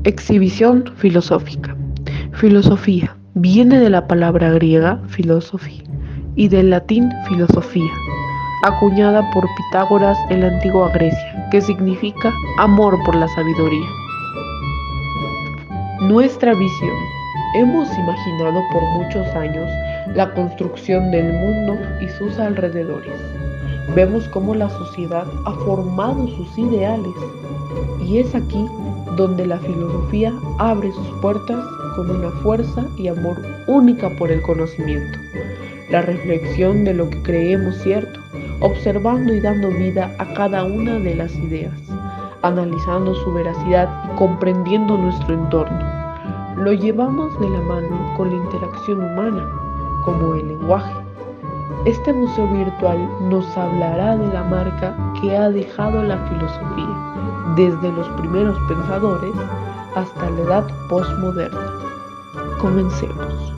Exhibición filosófica. Filosofía viene de la palabra griega philosophy y del latín filosofía, acuñada por Pitágoras en la antigua Grecia, que significa amor por la sabiduría. Nuestra visión. Hemos imaginado por muchos años la construcción del mundo y sus alrededores. Vemos cómo la sociedad ha formado sus ideales, y es aquí donde la filosofía abre sus puertas con una fuerza y amor única por el conocimiento, la reflexión de lo que creemos cierto, observando y dando vida a cada una de las ideas, analizando su veracidad y comprendiendo nuestro entorno. Lo llevamos de la mano con la interacción humana, como el lenguaje. Este museo virtual nos hablará de la marca que ha dejado la filosofía, desde los primeros pensadores hasta la edad postmoderna. Comencemos.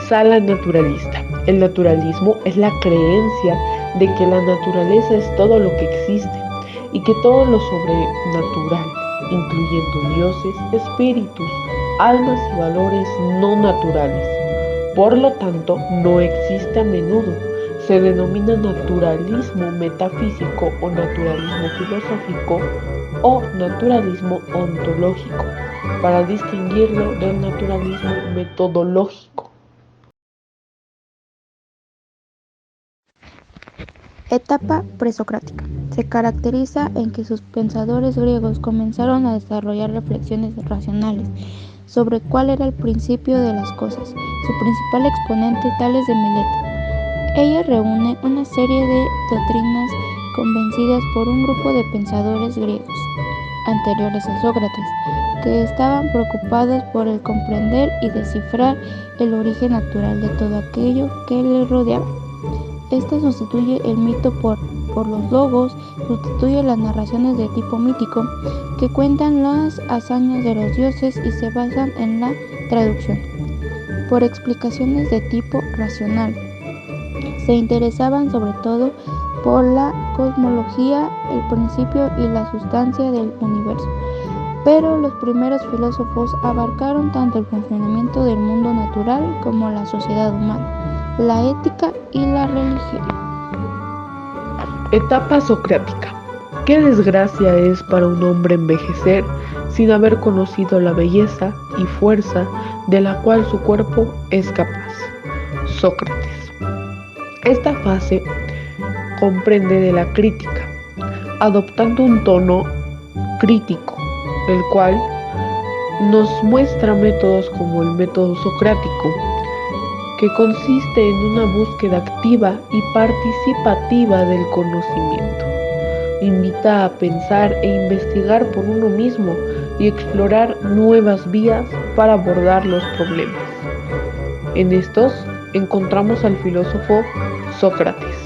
Sala naturalista. El naturalismo es la creencia de que la naturaleza es todo lo que existe y que todo lo sobrenatural, incluyendo dioses, espíritus, almas y valores no naturales, por lo tanto, no existe a menudo. Se denomina naturalismo metafísico o naturalismo filosófico o naturalismo ontológico, para distinguirlo del naturalismo metodológico. Etapa presocrática. Se caracteriza en que sus pensadores griegos comenzaron a desarrollar reflexiones racionales sobre cuál era el principio de las cosas. Su principal exponente es Tales de Mileto. Ella reúne una serie de doctrinas convencidas por un grupo de pensadores griegos anteriores a Sócrates, que estaban preocupados por el comprender y descifrar el origen natural de todo aquello que les rodeaba. Esta sustituye el mito por los logos, sustituye las narraciones de tipo mítico que cuentan las hazañas de los dioses y se basan en la traducción, por explicaciones de tipo racional. Se interesaban sobre todo por la cosmología, el principio y la sustancia del universo. Pero los primeros filósofos abarcaron tanto el funcionamiento del mundo natural como la sociedad humana, la ética y la religión. Etapa socrática. Qué desgracia es para un hombre envejecer sin haber conocido la belleza y fuerza de la cual su cuerpo es capaz. Sócrates. Esta fase comprende de la crítica, adoptando un tono crítico, el cual nos muestra métodos como el método socrático, que consiste en una búsqueda activa y participativa del conocimiento. Invita a pensar e investigar por uno mismo y explorar nuevas vías para abordar los problemas. En estos encontramos al filósofo Sócrates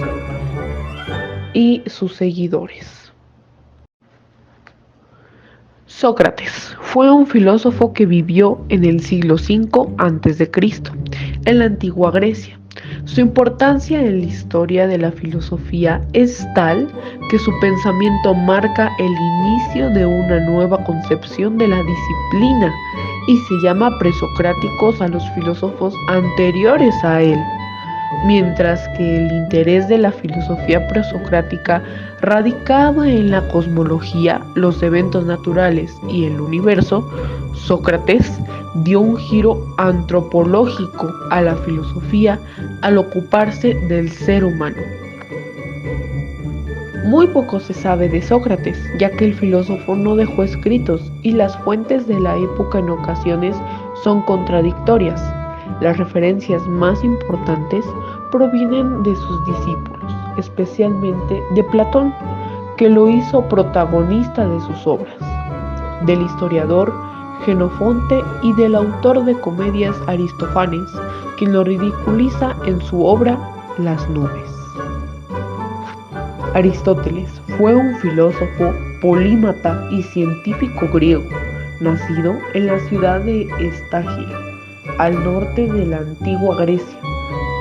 y sus seguidores. Sócrates fue un filósofo que vivió en el siglo V a.C., en la antigua Grecia. Su importancia en la historia de la filosofía es tal que su pensamiento marca el inicio de una nueva concepción de la disciplina y se llama presocráticos a los filósofos anteriores a él. Mientras que el interés de la filosofía presocrática radicaba en la cosmología, los eventos naturales y el universo, Sócrates dio un giro antropológico a la filosofía al ocuparse del ser humano. Muy poco se sabe de Sócrates, ya que el filósofo no dejó escritos y las fuentes de la época en ocasiones son contradictorias. Las referencias más importantes provienen de sus discípulos, especialmente de Platón, que lo hizo protagonista de sus obras, del historiador Jenofonte y del autor de comedias Aristófanes, quien lo ridiculiza en su obra Las nubes. Aristóteles fue un filósofo, polímata y científico griego, nacido en la ciudad de Estagira, al norte de la antigua Grecia.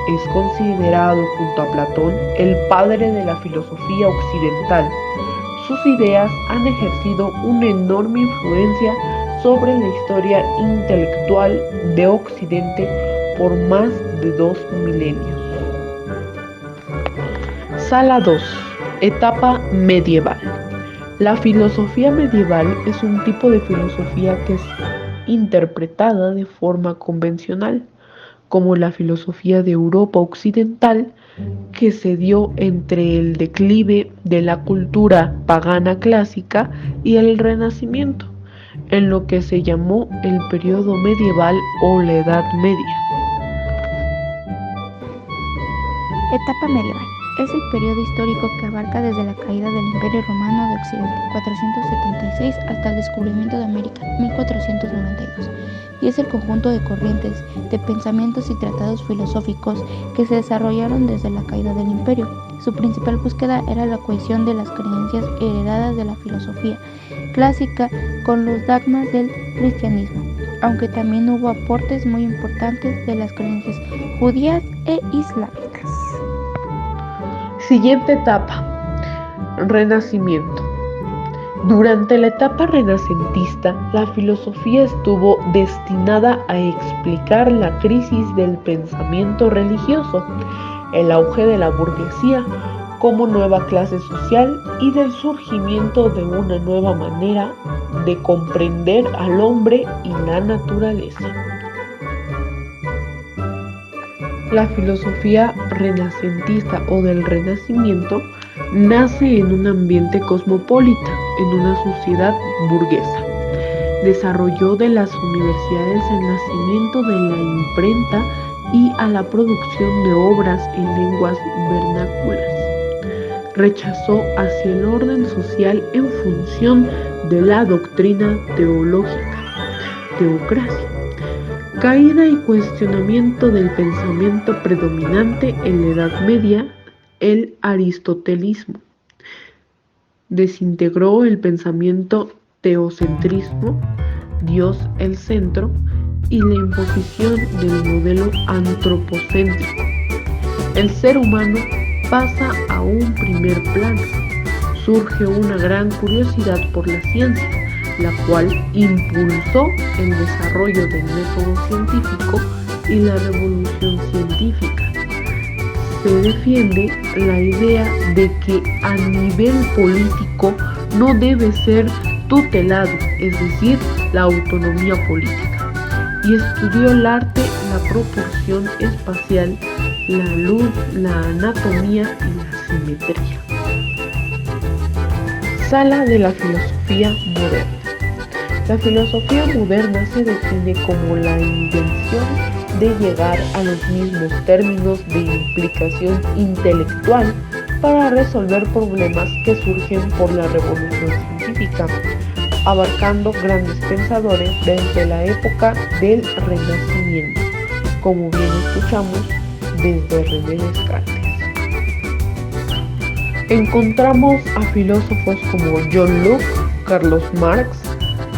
Es considerado junto a Platón el padre de la filosofía occidental. Sus ideas han ejercido una enorme influencia sobre la historia intelectual de Occidente por más de 2 milenios. Sala 2. Etapa medieval. La filosofía medieval es un tipo de filosofía que es interpretada de forma convencional, como la filosofía de Europa occidental, que se dio entre el declive de la cultura pagana clásica y el Renacimiento, en lo que se llamó el periodo medieval o la Edad Media. Etapa medieval. Es el periodo histórico que abarca desde la caída del Imperio Romano de Occidente, 476, hasta el descubrimiento de América, 1492, y es el conjunto de corrientes, de pensamientos y tratados filosóficos que se desarrollaron desde la caída del imperio. Su principal búsqueda era la cohesión de las creencias heredadas de la filosofía clásica con los dogmas del cristianismo, aunque también hubo aportes muy importantes de las creencias judías e islámicas. Siguiente etapa, Renacimiento. Durante la etapa renacentista, la filosofía estuvo destinada a explicar la crisis del pensamiento religioso, el auge de la burguesía como nueva clase social y del surgimiento de una nueva manera de comprender al hombre y la naturaleza. La filosofía renacentista o del Renacimiento nace en un ambiente cosmopolita, en una sociedad burguesa. Desarrolló de las universidades el nacimiento de la imprenta y a la producción de obras en lenguas vernáculas. Rechazó hacia el orden social en función de la doctrina teológica, teocracia. Caída y cuestionamiento del pensamiento predominante en la Edad Media, el aristotelismo. Desintegró el pensamiento teocentrismo, Dios el centro, y la imposición del modelo antropocéntrico. El ser humano pasa a un primer plano. Surge una gran curiosidad por la ciencia, la cual impulsó el desarrollo del método científico y la revolución científica. Se defiende la idea de que a nivel político no debe ser tutelado, es decir, la autonomía política, y estudió el arte, la proporción espacial, la luz, la anatomía y la simetría. Sala de la filosofía moderna. La filosofía moderna se define como la invención de llegar a los mismos términos de implicación intelectual para resolver problemas que surgen por la revolución científica, abarcando grandes pensadores desde la época del Renacimiento, como bien escuchamos desde René Descartes. Encontramos a filósofos como John Locke, Carlos Marx,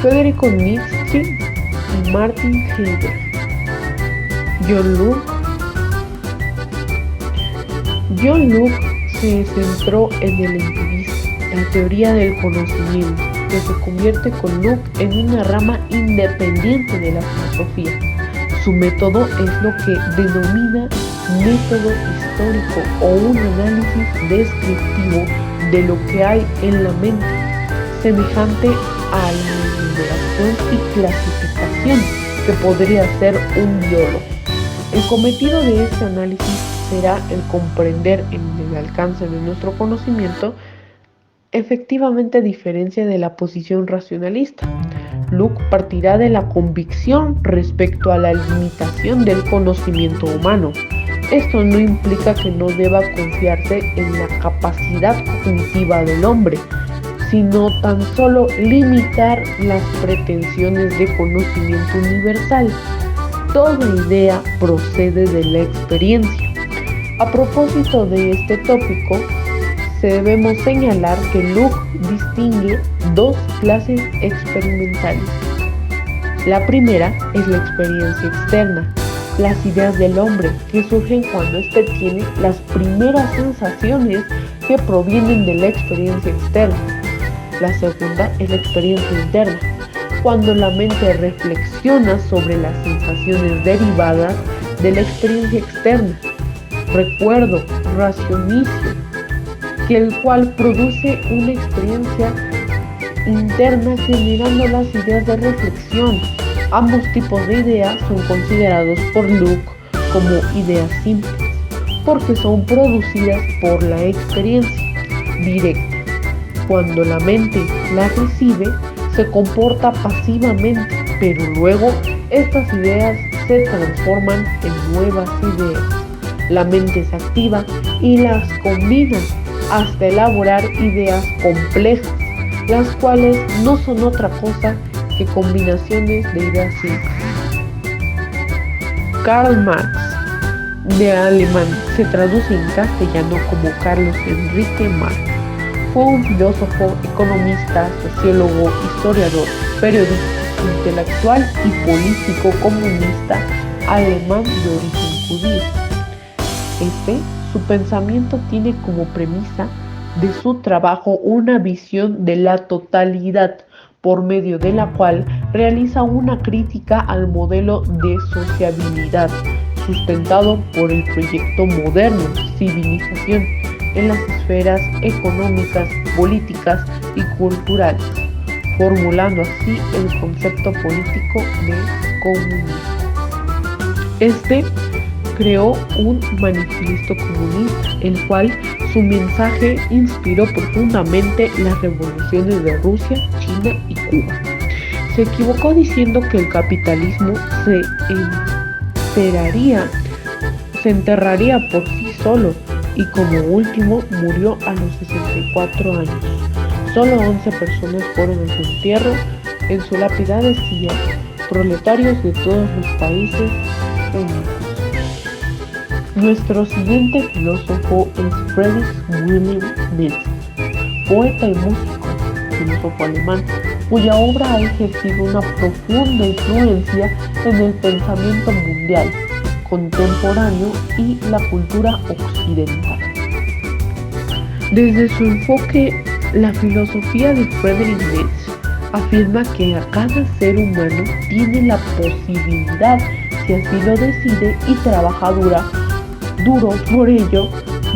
Federico Nietzsche y Martin Heidegger. John Locke se centró en el empirismo, la teoría del conocimiento, que se convierte con Locke en una rama independiente de la filosofía. Su método es lo que denomina método histórico o un análisis descriptivo de lo que hay en la mente, semejante a la enumeración y clasificación que podría ser un biólogo. El cometido de este análisis será el comprender en el alcance de nuestro conocimiento efectivamente diferencia de la posición racionalista. Locke partirá de la convicción respecto a la limitación del conocimiento humano. Esto no implica que no deba confiarse en la capacidad cognitiva del hombre, sino tan solo limitar las pretensiones de conocimiento universal. Toda idea procede de la experiencia. A propósito de este tópico, debemos señalar que Locke distingue dos clases experimentales: La primera es la experiencia externa, las ideas del hombre que surgen cuando éste tiene las primeras sensaciones que provienen de la experiencia externa. La segunda es la experiencia interna, cuando la mente reflexiona sobre las sensaciones derivadas de la experiencia externa, recuerdo, raciocinio, que el cual produce una experiencia interna generando las ideas de reflexión. Ambos tipos de ideas son considerados por Luke como ideas simples, porque son producidas por la experiencia directa. Cuando la mente las recibe, se comporta pasivamente, pero luego estas ideas se transforman en nuevas ideas. La mente se activa y las combina hasta elaborar ideas complejas, las cuales no son otra cosa que combinaciones de ideas simples. Karl Marx, de alemán, se traduce en castellano como Carlos Enrique Marx. Fue un filósofo, economista, sociólogo, historiador, periodista, intelectual y político comunista alemán de origen judío. Su pensamiento tiene como premisa de su trabajo una visión de la totalidad, por medio de la cual realiza una crítica al modelo de sociabilidad sustentado por el proyecto moderno, civilización, en las esferas económicas, políticas y culturales, formulando así el concepto político de comunismo. Creó un manifiesto comunista, el cual su mensaje inspiró profundamente las revoluciones de Rusia, China y Cuba. Se equivocó diciendo que el capitalismo se enterraría por sí solo y como último murió a los 64 años. Solo 11 personas fueron a su entierro. En su lápida decía: proletarios de todos los países unidos. Nuestro siguiente filósofo es Friedrich Wilhelm Nietzsche, poeta y músico, filósofo alemán, cuya obra ha ejercido una profunda influencia en el pensamiento mundial, contemporáneo y la cultura occidental. Desde su enfoque, la filosofía de Friedrich Nietzsche afirma que a cada ser humano tiene la posibilidad, si así lo decide y trabaja duro por ello,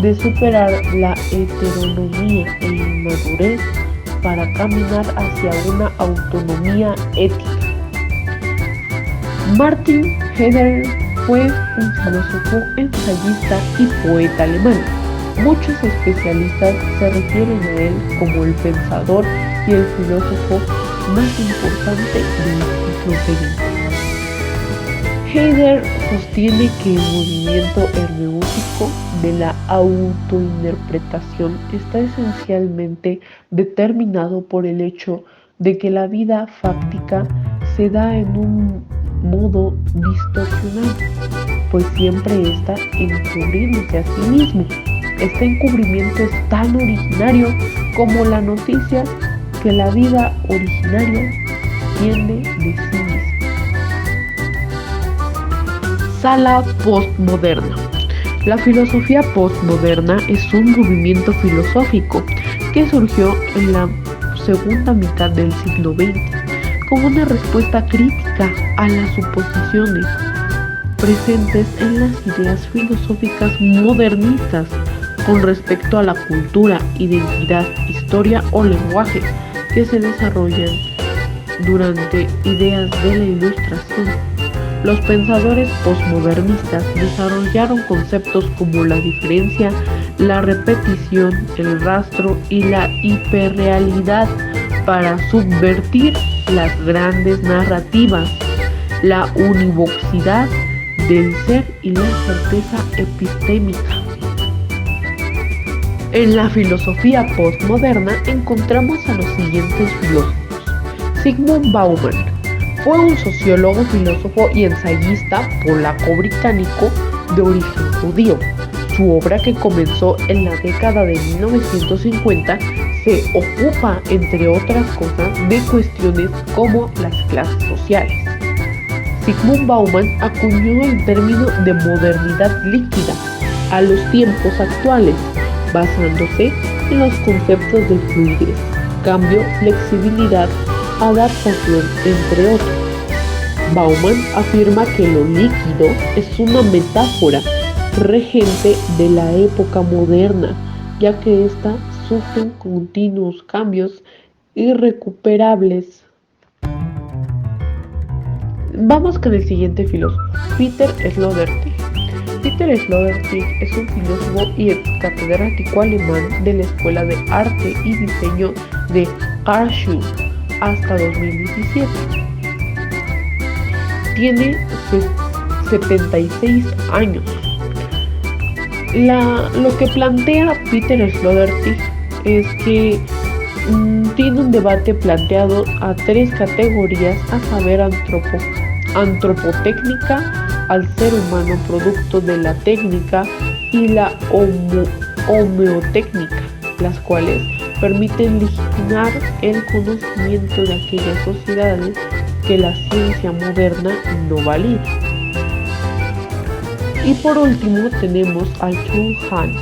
de superar la heteronomía e inmadurez para caminar hacia una autonomía ética. Martin Heidegger fue un filósofo, ensayista y poeta alemán. Muchos especialistas se refieren a él como el pensador y el filósofo más importante del siglo XX. Heidegger sostiene que el movimiento hermenéutico de la autointerpretación está esencialmente determinado por el hecho de que la vida fáctica se da en un modo distorsionado, pues siempre está encubriéndose a sí mismo. Este encubrimiento es tan originario como la noticia que la vida originaria tiene de sí misma. Sala postmoderna. La filosofía postmoderna es un movimiento filosófico que surgió en la segunda mitad del siglo XX como una respuesta crítica a las suposiciones presentes en las ideas filosóficas modernistas con respecto a la cultura, identidad, historia o lenguaje que se desarrollan durante ideas de la Ilustración. Los pensadores postmodernistas desarrollaron conceptos como la diferencia, la repetición, el rastro y la hiperrealidad para subvertir las grandes narrativas, la univocidad del ser y la certeza epistémica. En la filosofía postmoderna encontramos a los siguientes filósofos. Zygmunt Bauman fue un sociólogo, filósofo y ensayista polaco-británico de origen judío. Su obra, que comenzó en la década de 1950, se ocupa, entre otras cosas, de cuestiones como las clases sociales. Zygmunt Bauman acuñó el término de modernidad líquida a los tiempos actuales, basándose en los conceptos de fluidez, cambio, flexibilidad, adaptación, entre otros. Bauman afirma que lo líquido es una metáfora regente de la época moderna, ya que ésta sufre continuos cambios irrecuperables. Vamos con el siguiente filósofo, Peter Sloterdijk. Peter Sloterdijk es un filósofo y ex catedrático alemán de la Escuela de Arte y Diseño de Karlsruhe hasta 2017. Tiene 76 años. Lo que plantea Peter Sloterdijk es que tiene un debate planteado a tres categorías, a saber, antropotécnica, al ser humano producto de la técnica, y la homeotécnica, las cuales permiten legitimar el conocimiento de aquellas sociedades que la ciencia moderna no valida. Y por último tenemos a Chul Han.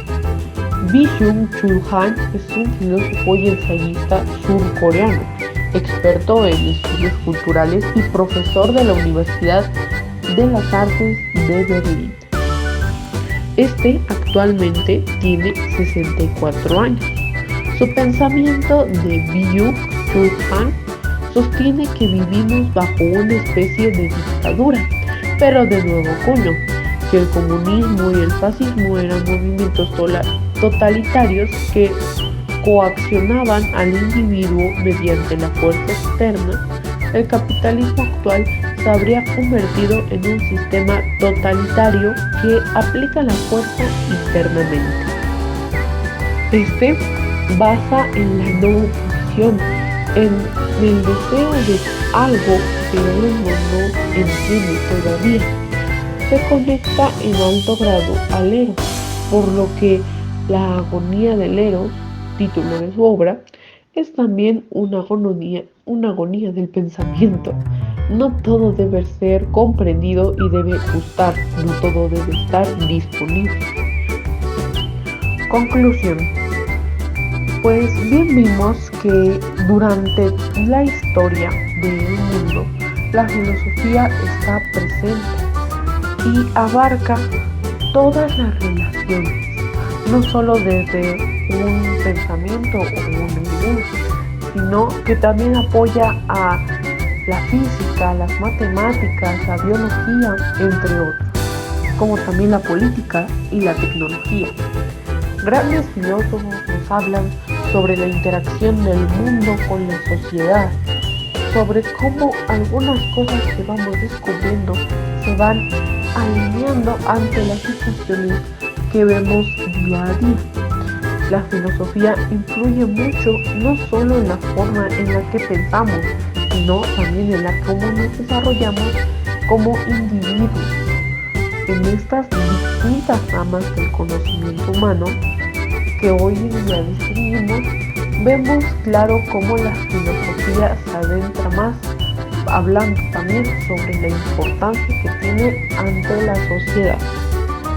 Byung-Chul Han es un filósofo y ensayista surcoreano, experto en estudios culturales y profesor de la Universidad de las Artes de Berlín. Este actualmente tiene 64 años. Su pensamiento de Byung-Chul Han sostiene que vivimos bajo una especie de dictadura, pero de nuevo cuño, que el comunismo y el fascismo eran movimientos totalitarios que coaccionaban al individuo mediante la fuerza externa. El capitalismo actual se habría convertido en un sistema totalitario que aplica la fuerza internamente. Este basa en la no oposición, en el deseo de algo que uno no entiende todavía. Se conecta en alto grado al Eros, por lo que la agonía del Eros, título de su obra, es también una agonía del pensamiento. No todo debe ser comprendido y debe gustar, no todo debe estar disponible. Conclusión. Pues bien vimos que durante la historia del mundo la filosofía está presente y abarca todas las relaciones, no solo desde un pensamiento o un nivel, sino que también apoya a la física, las matemáticas, la biología, entre otros, como también la política y la tecnología. Grandes filósofos nos hablan sobre la interacción del mundo con la sociedad, sobre cómo algunas cosas que vamos descubriendo se van alineando ante las situaciones que vemos día a día. La filosofía influye mucho no solo en la forma en la que pensamos, sino también en la cómo nos desarrollamos como individuos. En estas distintas ramas del conocimiento humano que hoy en día distinguimos, vemos claro cómo la filosofía se adentra más, hablando también sobre la importancia que tiene ante la sociedad.